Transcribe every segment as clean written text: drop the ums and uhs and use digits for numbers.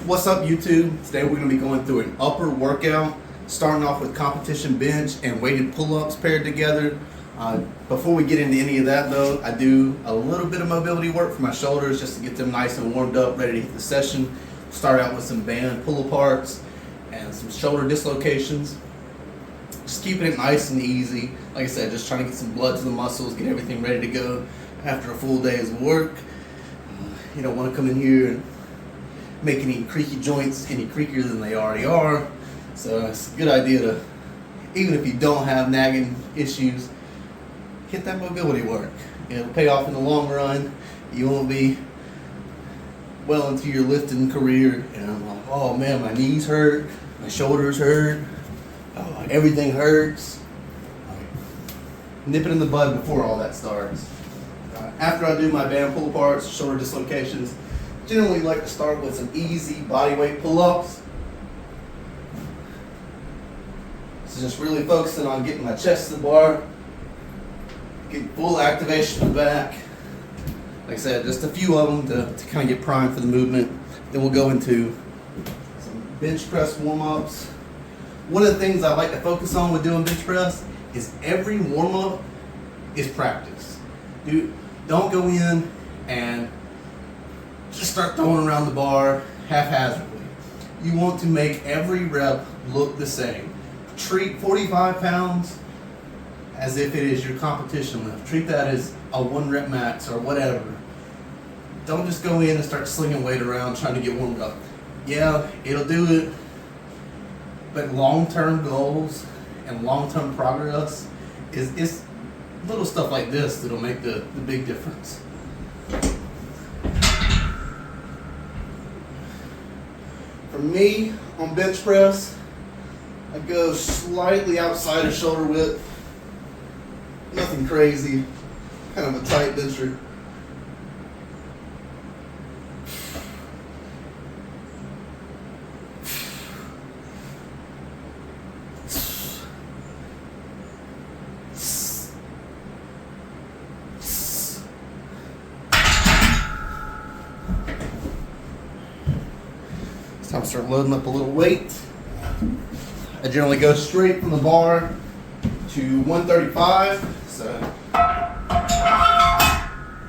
What's up, YouTube? Today we're going to be going through an upper workout, starting off with competition bench and weighted pull-ups paired together. Before we get into any of that though, I do a little bit of mobility work for my shoulders just to get them nice and warmed up, ready to hit the session. Start out with some band pull-aparts and some shoulder dislocations. Just keeping it nice and easy. Like I said, just trying to get some blood to the muscles, get everything ready to go after a full day's work. You don't want to come in here and make any creaky joints any creakier than they already are. So it's a good idea to, even if you don't have nagging issues, hit that mobility work. It'll pay off in the long run. You won't be well into your lifting career and I'm like, oh man, my knees hurt, my shoulders hurt, everything hurts. Nip it in the bud before all that starts. After I do my band pull aparts, shoulder dislocations, generally like to start with some easy body weight pull-ups. So just really focusing on getting my chest to the bar, getting full activation of the back. Like I said, just a few of them to kind of get primed for the movement. Then we'll go into some bench press warm-ups. One of the things I like to focus on with doing bench press is every warm-up is practice. Don't go in and just start throwing around the bar haphazardly. You want to make every rep look the same. Treat 45 pounds as if it is your competition lift. Treat that as a 1 rep max or whatever. Don't just go in and start slinging weight around trying to get warmed up. Yeah, it'll do it, but long-term goals and long-term progress is little stuff like this that'll make the big difference. For me, on bench press, I go slightly outside of shoulder width. Nothing crazy, kind of a tight bencher. Time to start loading up a little weight. I generally go straight from the bar to 135. So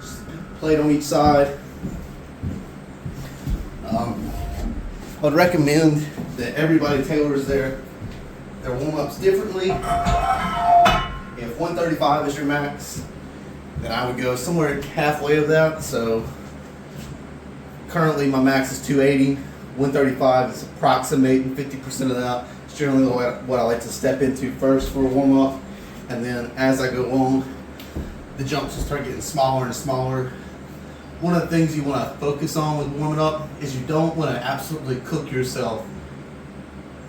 just a plate on each side. I would recommend that everybody tailors their warm-ups differently. If 135 is your max, then I would go somewhere halfway of that. So currently my max is 280. 135 is approximating 50% of that. It's generally what I like to step into first for a warm-up. And then as I go on, the jumps will start getting smaller and smaller. One of the things you want to focus on with warming up is you don't want to absolutely cook yourself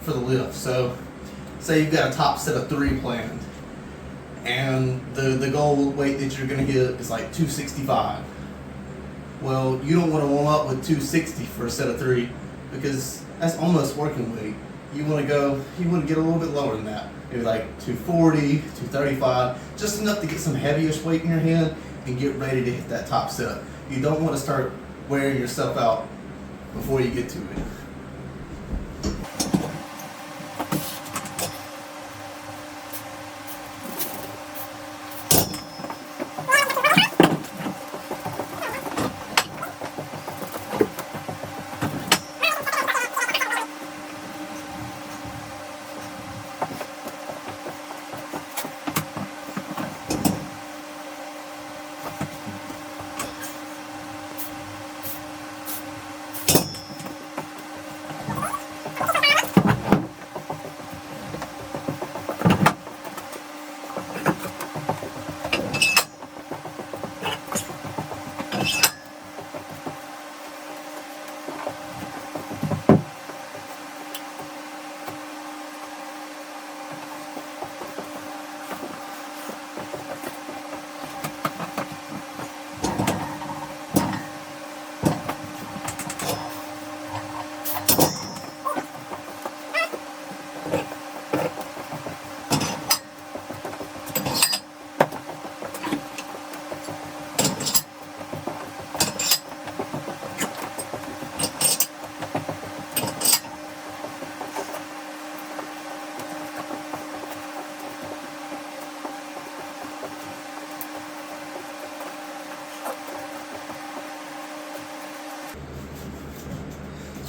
for the lift. So say you've got a top set of 3 planned and the goal weight that you're going to hit is like 265. Well, you don't want to warm up with 260 for a set of 3 because that's almost working weight. You want to get a little bit lower than that. Maybe like 240, 235, just enough to get some heavyish weight in your hand and get ready to hit that top set. You don't want to start wearing yourself out before you get to it.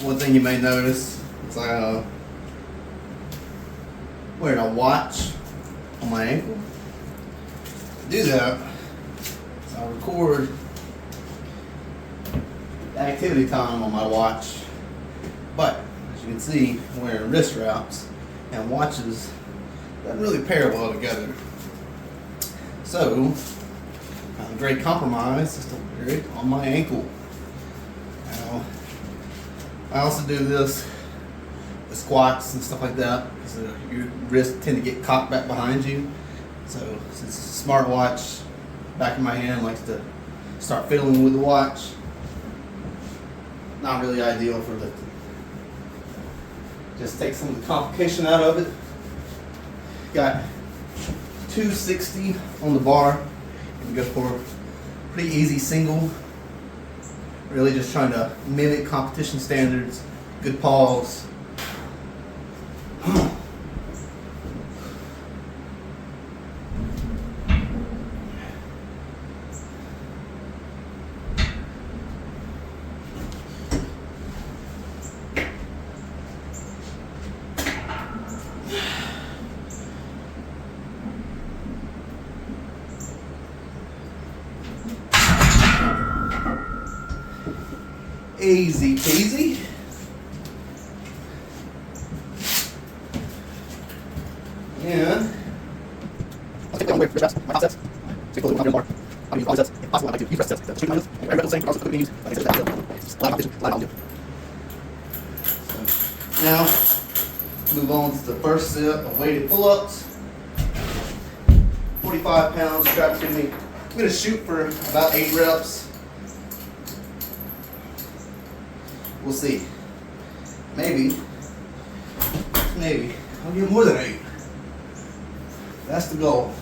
one thing you may notice is wearing a watch on my ankle. To do that, so I record the activity time on my watch, but as you can see, I'm wearing wrist wraps, and watches doesn't really pair well together. So, a great compromise is to wear it on my ankle. Now, I also do this with squats and stuff like that, because your wrists tend to get caught back behind you. So, since it's a smartwatch, back of my hand likes to start fiddling with the watch. Not really ideal for lifting. Just take some of the complication out of it. Got 260 on the bar. And go for a pretty easy single. Really just trying to mimic competition standards. Good pause. Easy peasy. And I'll take that away from your my top sets. So you pull it one bar. I'll use all sets. If possible, I'd like to use rest sets. The street minus. Every rest the same, regardless of the use. Like I said, that's live competition, live I'll do. So now move on to the first set of weighted pull-ups. 45 pounds strapped to me. I'm gonna shoot for about 8 reps. We'll see. Maybe I'll get more than 8. That's the goal.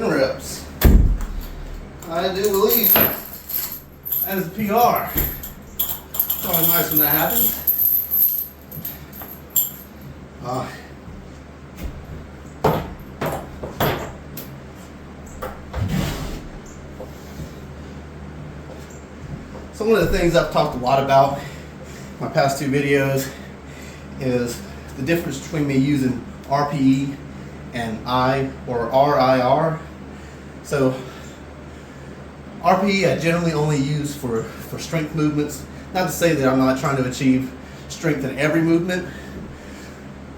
Reps. I do believe that is a PR. It's always nice when that happens. So one of the things I've talked a lot about in my past 2 videos is the difference between me using RPE and or RIR. So RPE I generally only use for strength movements. Not to say that I'm not trying to achieve strength in every movement,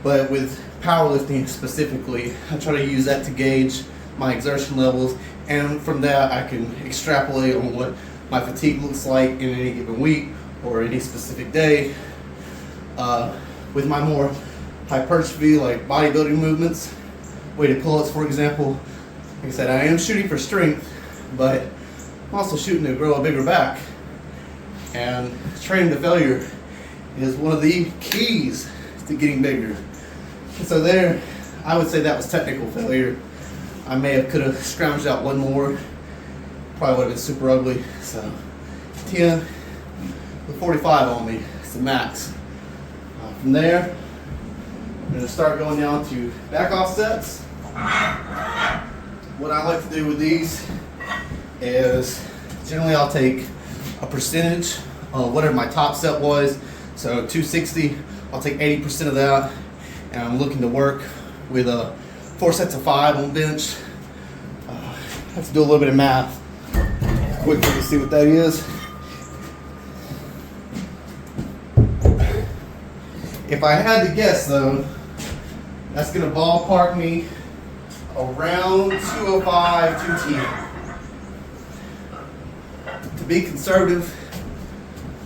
but with powerlifting specifically, I try to use that to gauge my exertion levels, and from that I can extrapolate on what my fatigue looks like in any given week or any specific day. With my more hypertrophy, like bodybuilding movements, weighted pull-ups for example, like I said, I am shooting for strength, but I'm also shooting to grow a bigger back. And training to failure is one of the keys to getting bigger. And so there, I would say that was technical failure. I could have scrounged out one more, probably would have been super ugly. So 10 with 45 on me, it's the max. From there, I'm going to start going down to back off sets. What I like to do with these is generally I'll take a percentage of whatever my top set was. So 260, I'll take 80% of that, and I'm looking to work with 4 sets of 5 on bench. I have to do a little bit of math quickly to see what that is. If I had to guess though, that's going to ballpark me around 205, 210. To be conservative,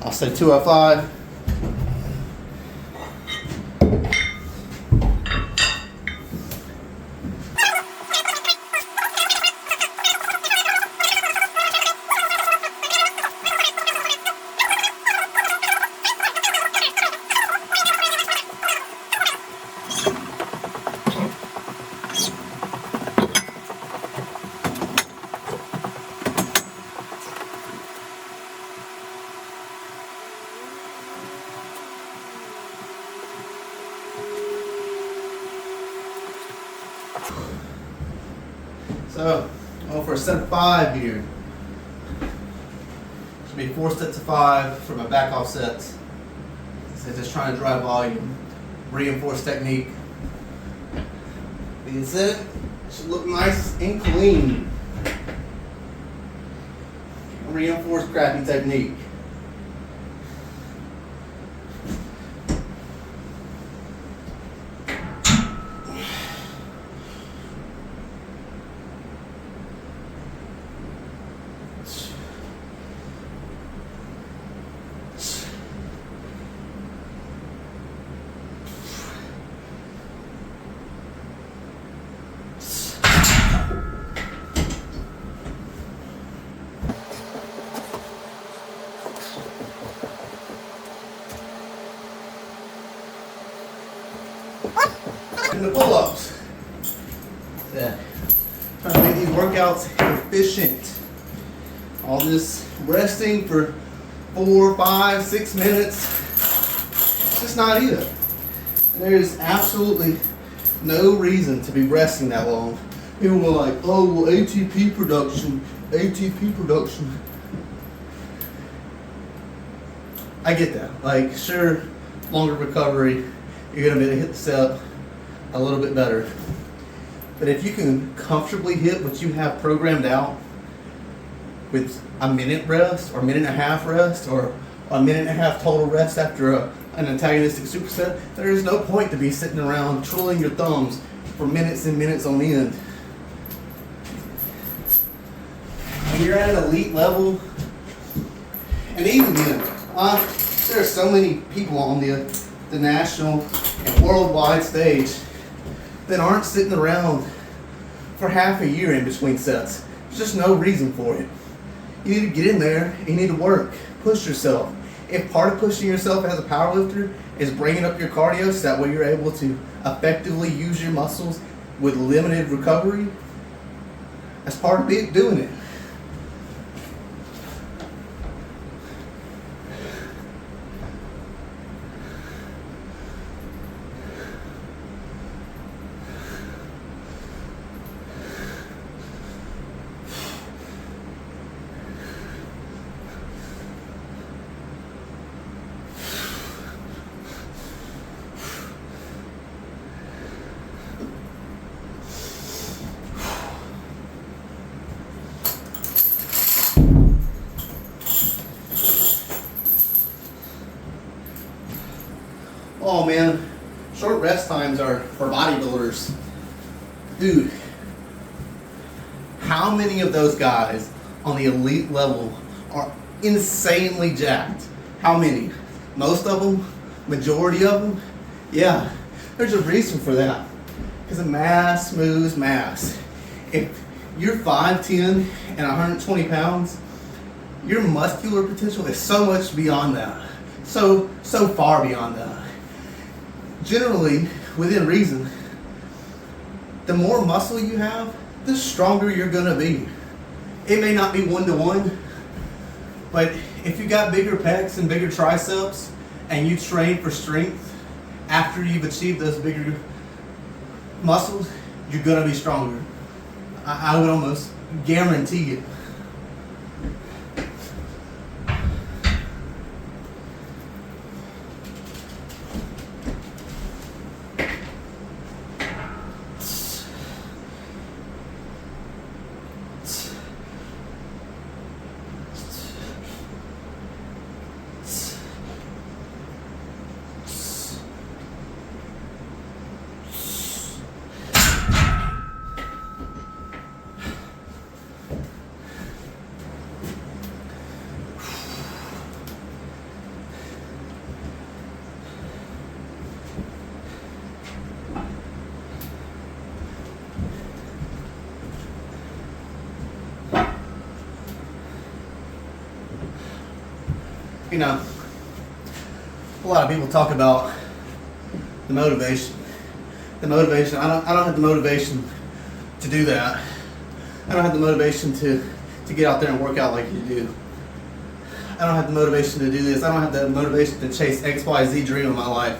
I'll say 205. So, going for a set of 5 here. Should be 4 sets of 5 for my back off sets. So just trying to drive volume, reinforce technique. Being said, it should look nice and clean. Reinforce crappy technique. And the pull-ups. Yeah. Trying to make these workouts efficient. All this resting for 4, 5, 6 minutes, it's just not it. And there's absolutely no reason to be resting that long. People were like, oh, well, ATP production. I get that. Like, sure, longer recovery, you're gonna be able to hit the set a little bit better. But if you can comfortably hit what you have programmed out with a minute rest or a minute and a half rest or a minute and a half total rest after an antagonistic superset, there is no point to be sitting around twiddling your thumbs for minutes and minutes on end. When you're at an elite level, and even then, there are so many people on the national and worldwide stage that aren't sitting around for half a year in between sets. There's just no reason for it. You need to get in there, you need to work, push yourself. If part of pushing yourself as a powerlifter is bringing up your cardio so that way you're able to effectively use your muscles with limited recovery, that's part of doing it. Oh man, short rest times are for bodybuilders. Dude, how many of those guys on the elite level are insanely jacked? How many? Most of them? Majority of them? Yeah, there's a reason for that. Because mass moves mass. If you're 5'10" and 120 pounds, your muscular potential is so much beyond that. So far beyond that. Generally, within reason, the more muscle you have, the stronger you're gonna be. It may not be 1-to-1, but if you got bigger pecs and bigger triceps and you train for strength after you've achieved those bigger muscles, you're gonna be stronger. I would almost guarantee it. You know, a lot of people talk about the motivation. The motivation. I don't have the motivation to do that. I don't have the motivation to get out there and work out like you do. I don't have the motivation to do this. I don't have the motivation to chase XYZ dream of my life.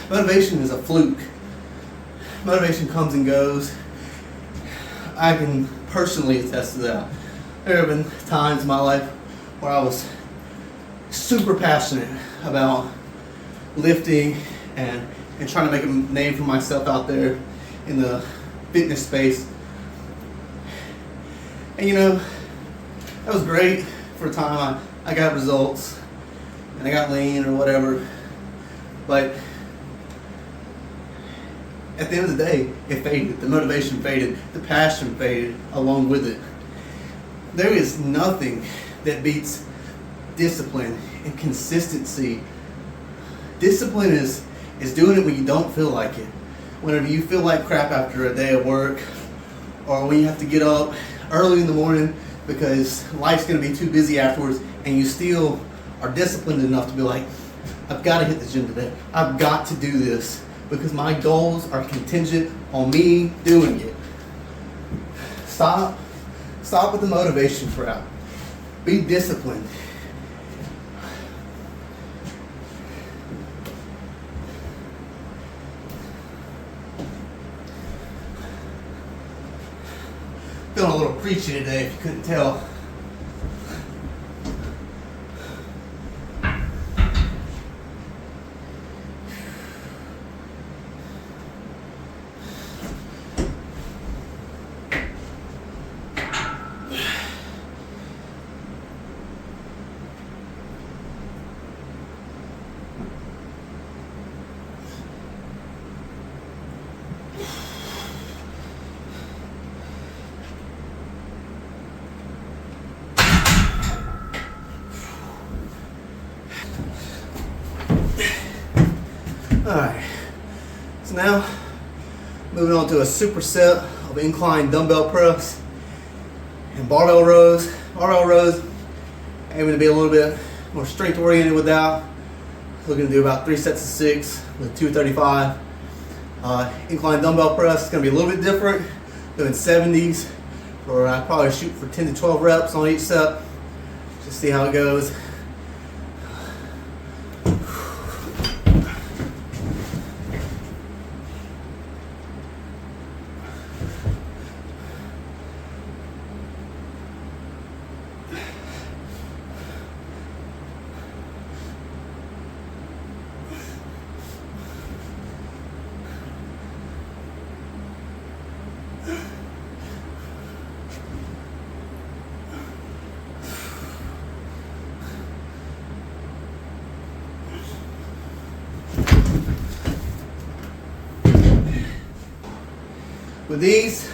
Motivation is a fluke. motivation comes and goes. I can personally attest to that. There have been times in my life where I was super passionate about lifting and trying to make a name for myself out there in the fitness space. And you know, that was great for a time. I got results and I got lean or whatever. But at the end of the day, it faded. The motivation faded. The passion faded along with it. There is nothing that beats discipline and consistency. Discipline is doing it when you don't feel like it. Whenever you feel like crap after a day of work, or when you have to get up early in the morning because life's going to be too busy afterwards, and you still are disciplined enough to be like, I've got to hit the gym today. I've got to do this because my goals are contingent on me doing it. Stop with the motivation crap. Be disciplined. Feeling a little preachy today, if you couldn't tell. Alright, so now moving on to a superset of incline dumbbell press and barbell rows. Barbell rows, aiming to be a little bit more strength oriented with that. Looking to do about 3 sets of 6 with 235. Incline dumbbell press is going to be a little bit different, doing 70s, or I probably shoot for 10 to 12 reps on each set. Just see how it goes. With these,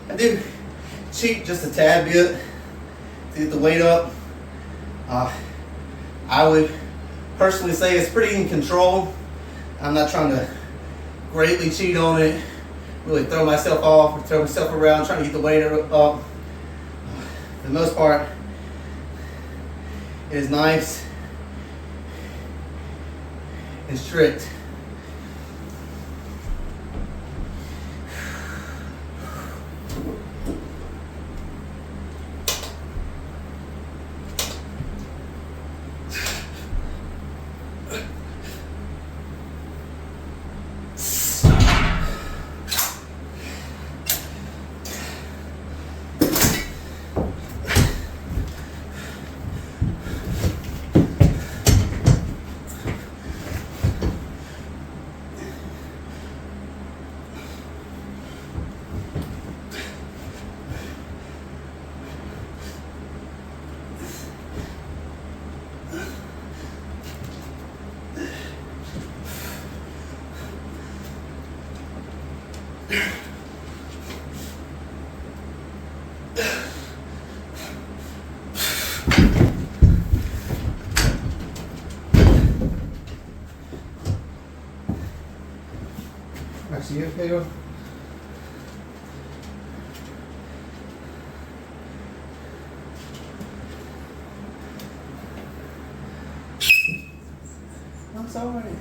I do cheat just a tad bit to get the weight up. I would personally say it's pretty in control. I'm not trying to greatly cheat on it, really throw myself off or throw myself around, trying to get the weight up. For the most part, it is nice and strict. Actually, you okay, go? I'm sorry.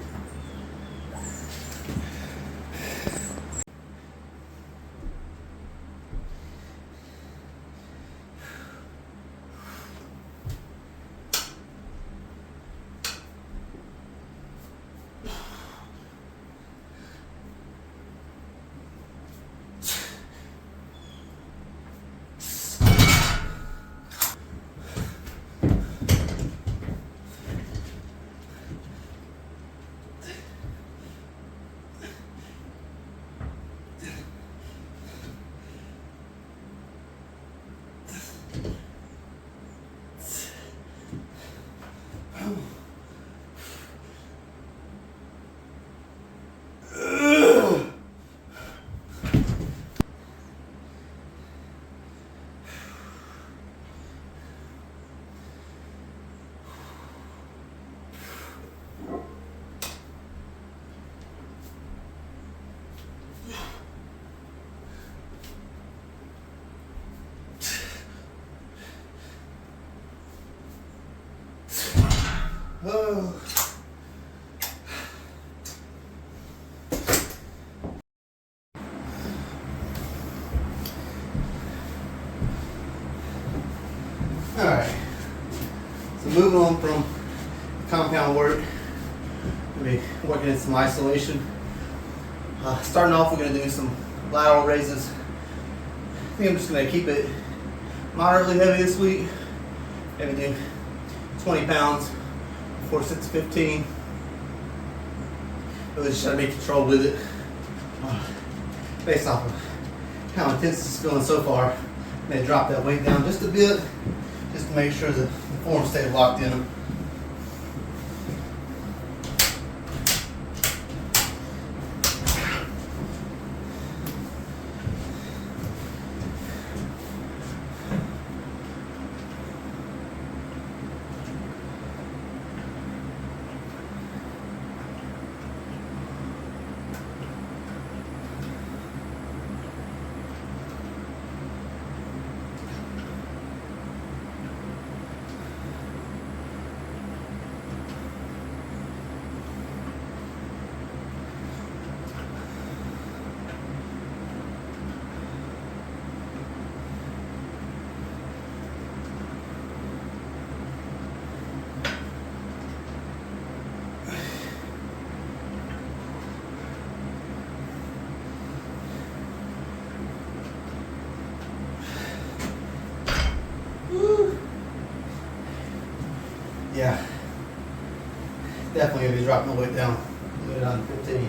Oh. Alright, so moving on from compound work, we'll be working in some isolation. Starting off, we're going to do some lateral raises. I think I'm just going to keep it moderately heavy this week. Maybe do 20 pounds, 4 sets of 15. Really just try to be in control with it. Based off of how intense this is feeling so far, I'm going to drop that weight down just a bit, just to make sure that the form stays locked in. Yeah, definitely gonna be dropping the weight down. Get it on 15.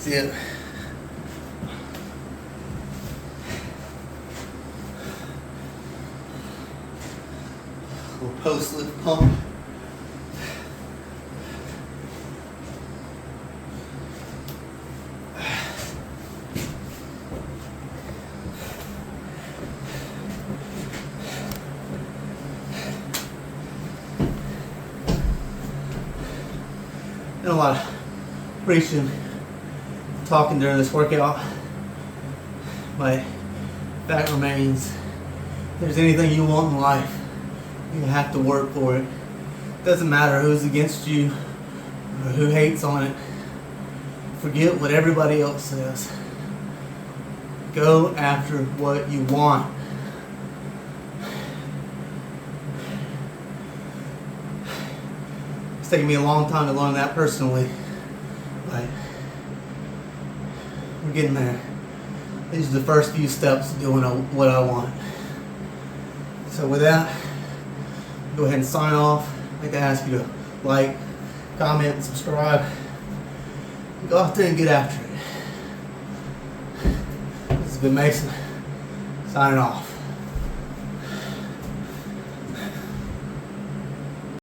That's it. Little post lift pump. Done a lot of preaching, talking during this workout. My fact remains, if there's anything you want in life, you have to work for it. Doesn't matter who's against you or who hates on it. Forget what everybody else says. Go after what you want. It's taken me a long time to learn that personally, but we're getting there. These are the first few steps to doing what I want. So with that, go ahead and sign off. I'd like to ask you to like, comment, subscribe. Go out there and get after it. This has been Mason, signing off.